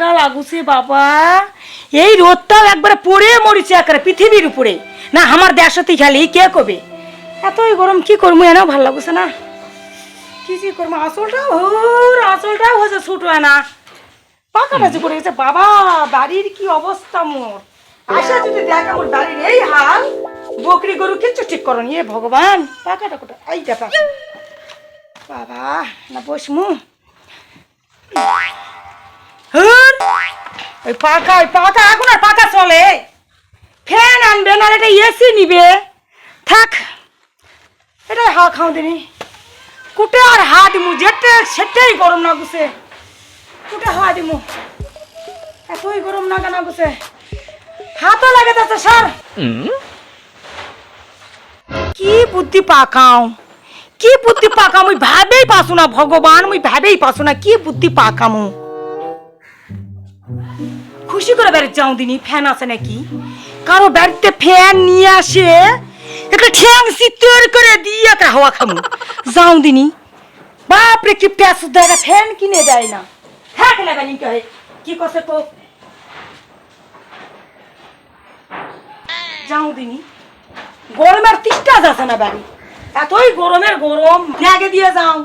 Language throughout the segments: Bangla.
রোদটা লাগুছে বাবা, এই রোদটাও একবারে পড়ে মরিছে একবারে পৃথিবীর উপরে। না আমার দেশতে খালি কে কবে এতই গরম, কি করবো এনেও ভালো লাগছে না, কি করবো। আসলটাও হয়েছে ছোট না, পাকাটা যে করে গেছে বাবা। বাড়ির কি অবস্থা মোর, আসা যদি দেখ আমার বাড়ির এই হাল, বকরি গরু কিচ্ছু ঠিক করনি। এ ভগবান, পাকাটা কোটা এইটা পাকা বাবা। না বসমু ওই পাকা, ওই পাকা এখন আর পাকা চলে, ফ্যান আনবে না, এটা এসি নিবে, থাক এটাই হাওয়া খাও দিনি। কুটে আর হা দিমু, যেটা সেটাই গরম না গুছে, কুটে হাওয়া দিমু, এতই গরম না কেনা গুছে, হাতও লাগে যাচ্ছে স্যার। কি বুদ্ধি পাকাও, কি বুদ্ধি পাকাম, মুই ভাবেই পাসু না ভগবান, মুই ভাবেই পাসু না কি বুদ্ধি পাকামু। খুশি করে বেড়ে যাও দিনি, ফ্যান আছে নাকি, কারো বাড়িতে ফ্যান নিয়ে আসে একটা ঠ্যাং চিত্তর করে দিয়ে একটা হাওয়া খামু যাও দিনি। বাপরে কি প্যাস দেয়, ফ্যান কিনে দেয় না, হ্যাঁ খেলা বানি কহে কি করছে তো যাও দিনি। গরমের তিষ্টা যাচ্ছে না বাড়ি, এতই গরমের গরম, ব্যাগে দিয়ে যাও।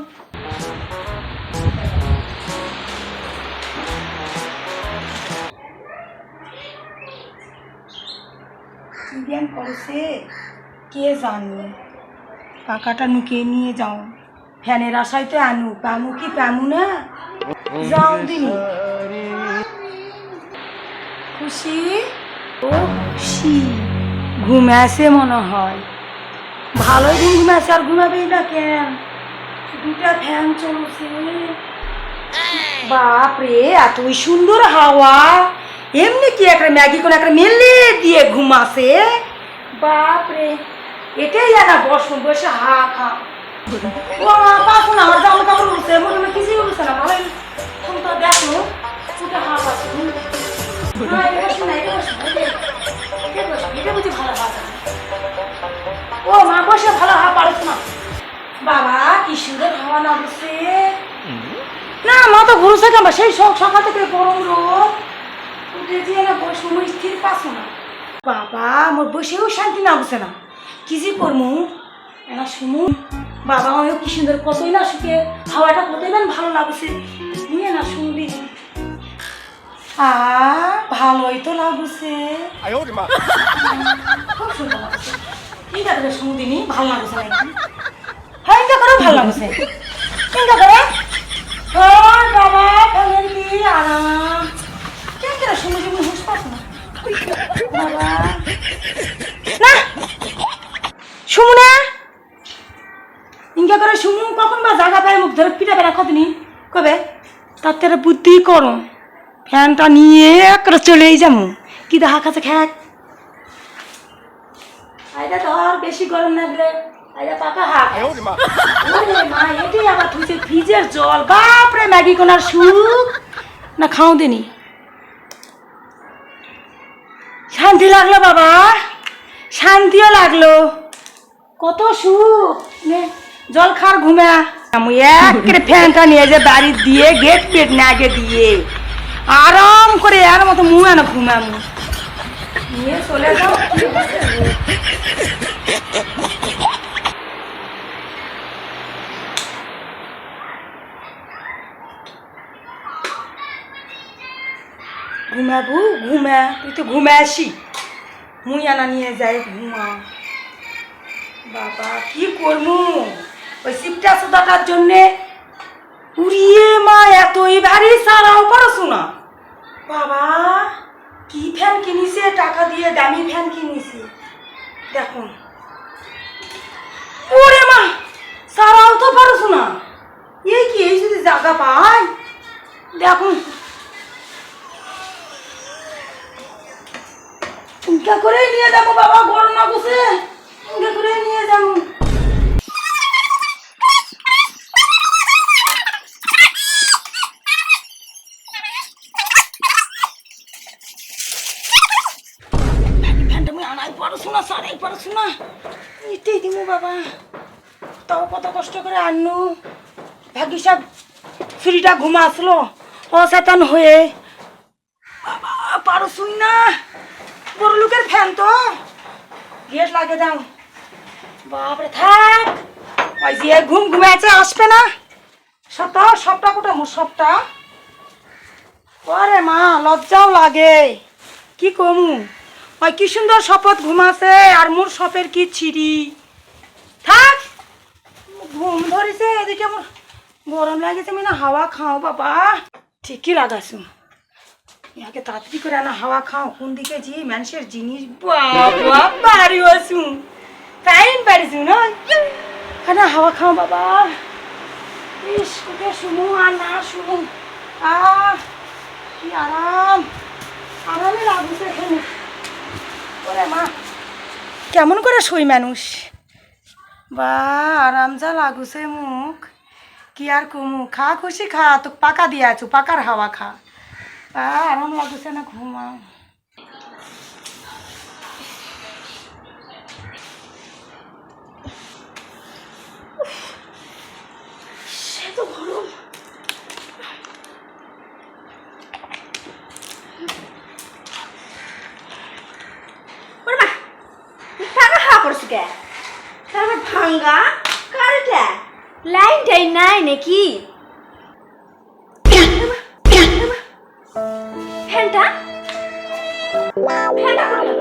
কি জ্ঞান করেছে কে জানে, পাকাটা নুকিয়ে নিয়ে যাও, ফ্যানের আশায় তো আনু পামু কি পামু না, যাও দিনি। খুশি ও খুশি ঘুমে আসে মনে হয়, ভালোই দিন ঘুমে আসে, আর ঘুমাবেই না কেন, দুটা ফ্যান চলছে। বাপরে এতই সুন্দর হাওয়া, এমনি কি একটা ম্যাগি করে একটা মেলে দিয়ে ঘুমাছে, বাপরে এটাই জানা বসুন বসে হা খা। ও পাশুন আমার জামা কাপড় উঠছে, মনে হয় কিছুই উঠছে না, ভালোই তুমি তো দেখো ওটা হা পাচ্ছে। এটা বুঝি ভালো হাওয়া, ও মা বসে ভালো হাওয়া পারছ না বাবা, কি সুন্দর হাওয়া না বসে না, মা তো ঘুরছে কেন সেই সকাল থেকে গরম রোদ উঠে দিয়ে না বসে মুই স্থির পাচ্ছ না বাবা, মোর বসেও শান্তি না বসে না, কি যে করমু না শুনু বাবা, আমিও কি সুন্দর কতই না শুকে হাওয়াটা কতই না ভালো লাগছে, নিয়ে না শুনলি ভালোই তো লাগছে, খুব সুন্দর লাগছে। ঠিক আছে শুনদিনি ভালো লাগছে নাকি, হ্যাঁ এটা করেও ভালো লাগছে, চিন্তা করে বাবা ফ্যানের কি আরাম, কেন কেন শুনে শুনে হুশ পাস না বাবা, না শুমু না ইঙ্গা করে শুমু, কখন বা জায়গা পায় মুখ ধরে পিঠা বেড়া কতনি কবে, তার তেরা বুদ্ধি করো, ফ্যানটা নিয়ে একটা চলেই যাবো, কি দেখা কাছে খ্যাক আইটা ধর, বেশি গরম লাগলে আইটা পাকা হাত মা, এটাই আবার থুইছে ফ্রিজের জল, বাপরে ম্যাগি কোনার সুখ না খাও দিনি, শান্তি লাগলো বাবা, শান্তিও লাগলো, কত সুখ নে জল খার ঘুমা। আমি একেবারে ফ্যানটা নিয়ে যে বাড়ি দিয়ে গেট পেট নাগে দিয়ে আরাম করে আর মতো মুয়া না ঘুমামু নিয়ে চলে যাও। ঘুমাবু ঘুমা, তুই তো ঘুমে আসি, মুই আনা নিয়ে যাই ঘুমা বাবা, কি করবো ওই শিবটা সুদাটার জন্যে উড়িয়ে মা এতই বাড়ি সারাও পারছো না বাবা, কি ফ্যান কিনিছে টাকা দিয়ে, দামি ফ্যান কিনিছে দেখুন, ওরে মা সারাও তো পারছো না, এই কি এই যদি জায়গা পায় দেখুন, ইনকা করে নিয়ে যাবো বাবা, গরম না বসে ইনকা করে নিয়ে যাবো। ফ্যানটা আমি আনাই পারছো না, সারাই পারছো না, এটাই দিব বাবা, তাও কত কষ্ট করে আনু, ভাগ্যিস ফ্রিটা ঘুমা আসলো অচেতন হয়ে, পারো শুই না, বড় লোকের ফ্যান তো, গেট লাগে দাও। বাপরে থাক, ওই যে ঘুম ঘুমাচ্ছে আসবে না। সবটা কোটা মোর সবটা। ওরে মা লজ্জাও লাগে, কি কমু। ওই কি সুন্দর শপথ ঘুমাছে আর মোর সপের কি ছিড়ি। থাক, ঘুম ধরেছে এদিকে, আমার গরম লাগেছে। আমি না হাওয়া খাও বাবা, ঠিকই লাগাছু। ইয়াকে তাড়াতাড়ি করে না হাওয়া খাও। কোন দিকে যে মানুষের জিনিস বাবা বাড়ি আসু, টাইম বাড়িছু না, না হাওয়া খাও বাবা। ইস কুকে শুনু আর না শুনু, কি আরাম, আরামে লাগছে এখানে। ওরে মা কেমন করে শুই মানুষ, বা আরাম যা লাগুছে মুখ, কি আর কমু। খা খুশি খা, তো পাকা দিয়ে আছো, পাকার হাওয়া খা। আরাম লাগুছে না, ঘুমাও। সে তো গরম। ভাঙ্গা কারেন্টটা লাইনটাই নাই নাকি? ফ্যানটা ফ্যানটা করে গেল।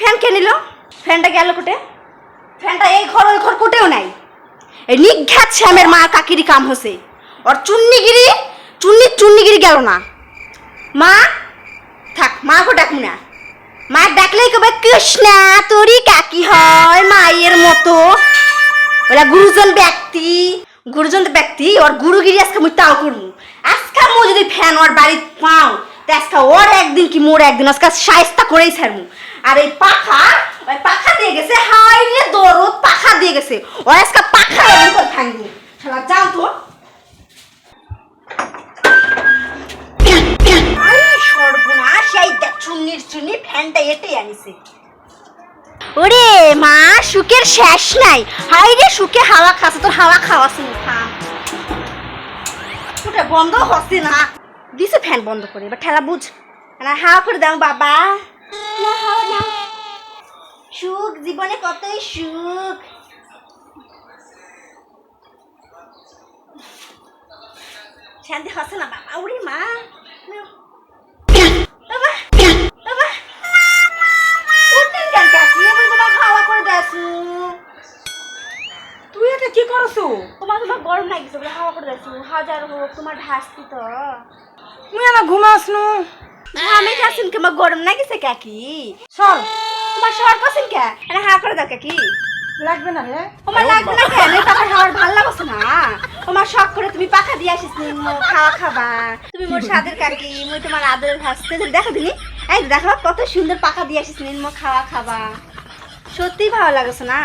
ফ্যান কে নিল? ফ্যানটা গেল কোটে? ফ্যানটা এই ঘর ওই ঘর কোটেও নাই। এই নিঘাত শ্যামের মা কাকিরি কাম হচ্ছে। ওর চুন্নিগিরি গেল না। মা থাক, মা কো ডাকুন না। মা ডাকলেই কবে কৃষ্ণা তোরই কাকি হয় মায়ের মতো। ওরা গুরুজন ব্যক্তি ওর গুরুগিরি আজকে মুই তাও করবো। আজকে মো যদি ফ্যান ওর বাড়ি পাও তো আজকে ওর একদিন কি মোর একদিন আজকে সাইস্তা করেই ছাড়মু। আর এই পাখা দিয়ে গেছে, হাই রে দরদ পাখা দিয়ে গেছে। ওর আজকে পাখা এমন করে ভাঙবো। শালা যাও তো। সর্বনাশ, এই দেখ চুন্নি ফ্যানটা এটাই আনিছে। ওরে মা সুখের শেষ নাই। হাই রে সুখে হাওয়া খাচ্ছে, তোর হাওয়া খাওয়াছে ওটা বন্ধ হচ্ছে না। দিছে ফ্যান বন্ধ করে, এবার ঠেলা বুঝ না। হাওয়া করে দাও বাবা, সুখ জীবনে কতই সুখ। শান্তি হচ্ছে না বাবা। ওরে মা তুই এটা কি করছো? তোমার গরম লাগছে বলে হাওয়া করে দিয়েছো। হাজার হোক তোমার ভাসতি তো। মুই না ঘুমাসনু। আমি যাচ্ছেন কি আমার গরম লাগিছে কাকি? সর তোমার শহর করছেন কে? আরে হাওয়া করে দাও কাকি। লাগবে না রে। তোমার লাগবে না কেন? পাখা খাওয়ার ভালো লাগছে না। তোমার শখ করে তুমি পাখা দিয়ে আসিস খাওয়া খাবা। তুমি মোর সাদের কাকি, মুই তোমার আদরের ভাসতে। দেখো দিনি, এই দেখো কত সুন্দর পাখা দিয়ে আসিস মো খাওয়া খাবা। সত্যি ভালো লাগছে না?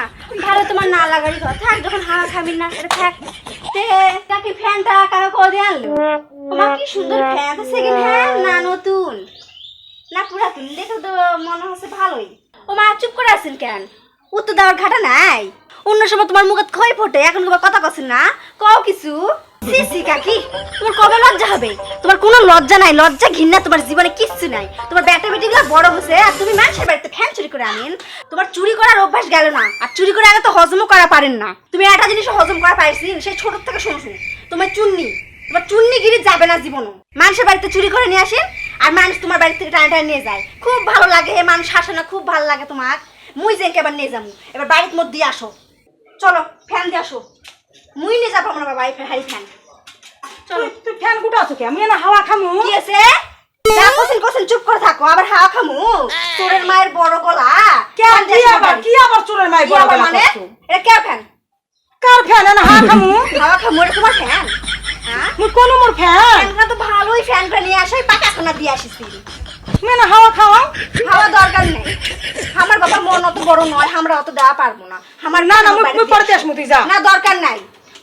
ভালো তোমার না লাগারই কথা। থাক, যখন হাওয়া খাবি না এটা থাক। কাকি ফ্যানটা কাকা করে আনলো। তোমার কি সুন্দর ফ্যান, সেকেন্ড হ্যান্ড না নতুন না পুরাতন? দেখো তো মনে হচ্ছে ভালোই। ও মা চুপ করে আছেন কেন? উত্তর দেওয়ার ঘাটা নাই? অন্য সময় তোমার মুখে খই ফোটে, এখন তোমার কথা কছেন না, কও কিছু। সি কাকি, তোমার কবে লজ্জা হবে? তোমার কোনো লজ্জা নাই, লজ্জা ঘৃণা তোমার জীবনে কিচ্ছু নাই। তোমার ব্যাটা বেটিগুলো বড় হচ্ছে আর তুমি মানুষের বাড়িতে ফ্যান চুরি করে আনেন। তোমার চুরি করার অভ্যাস গেল না, আর চুরি করে আগে তো হজমও করা পারেন না। তুমি একটা জিনিস হজম করা পারছি সেই ছোট থেকে শুনছো। তোমার চুন্নিগিরি যাবে না জীবনও। মানুষের বাড়িতে চুরি করে নিয়ে আসেন আর মানুষ তোমার বাড়ি থেকে টানা টানা নিয়ে যায়। খুব ভালো লাগে, হে মানুষ হাসে না, খুব ভালো লাগে তোমার। মুই যে এবার নিয়ে যাবো, এবার বাড়ির মধ্যে দিয়ে আসো। চলো ফ্যান দিয়ে আসো। মুই নিয়ে যাবো আমার বাড়ি হারি ফ্যান। চলো। তুই ফ্যান কুটা আছো কে? আমি না হাওয়া খামু। কি আছে? যা কছেন চুপ করে থাকো, আবার হাওয়া খামু। তোরের মায়ের বড় গলা। কি আবার চোরের মায়ের বড় গলা মানে? করছো? এটা কে ফ্যান? কার ফ্যান? না হাওয়া খামু। হাওয়া খামু, এটা তোমার ফ্যান? হ্যাঁ, মুই কোন মোর ফ্যান? ফ্যানটা তো ভালোই, ফ্যানটা নিয়ে আসাই পাকাখানা দিয়ে আসিছি। মুই না হাওয়া খাও। হাওয়া দরকার নেই, আমার বাবা মন অত বড় নয়, আমরা অত দেওয়া পারবো না। আমার না মুই পরে দিয়ে আসমু, তুই যা। না দরকার নাই।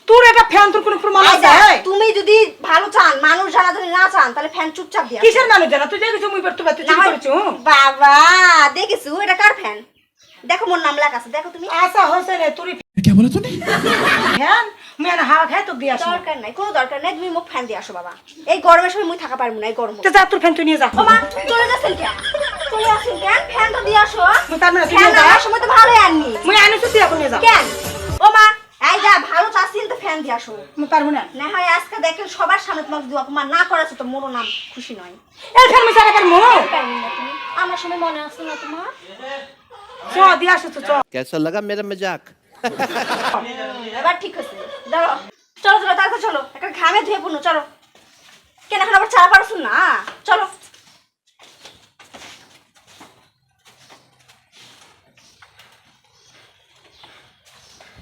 তোর এটা ফ্যান, তোর কোনো প্রমাণ আছে? তুমি যদি ভালো চান, মানুষ জানা যদি না চান, তাহলে ফ্যান চুপচাপ দিয়া। কিসের মানুষ জানা? তুই দেখেছো মুই তুই চুরি করেছো? বাবা দেখেছো এটা কার ফ্যান? দেখো মোর নাম লেখা আছে, দেখো তুমি। আচ্ছা হইছে রে, তোর क्या बोला तूने? ফ্যান মেয়ে না হাওয়া খায় তো দিয়ে আসো দরকার নাই, কোনো দরকার নাই, তুমি মুখ ফ্যান দিয়ে আসো বাবা। এই গরমের সময় মুই থাকা পারবো না, এই গরম। তো যা তোর ফ্যান তুই নিয়ে যা ও মা চলে যাচ্ছেন কেন? চলে আসেন কেন? ফ্যান তো দিয়ে আসো। তার মানে তুই ফ্যান নিয়ে যা আনার সময় তো ভালোই আননি। মুই আনিস তুই এখন নিয়ে যা কেন? ও মা এই যা ভালো চাচ্ছেন তো ফ্যান দিয়ে আসো। মুই পারবো না না হয় আজকে দেখেন সবার সামনে তোমাকে দু অপমান না করাছো তো মোরো নাম খুশি নয়। এই ফ্যান মুই চালা পারবো পারবি না তুমি, আমার সময় মনে আছে না তোমার? চ দিয়ে আসো তো চ कैसा लगा मेरा मजाक? এবার ঠিক আছে, দাঁড়ো, চলো চলো তাড়াতাড়ি চলো, একটা ঘামে ধুয়ে পড়লো, চলো। কেন এখন আবার চা পারছো না? চলো।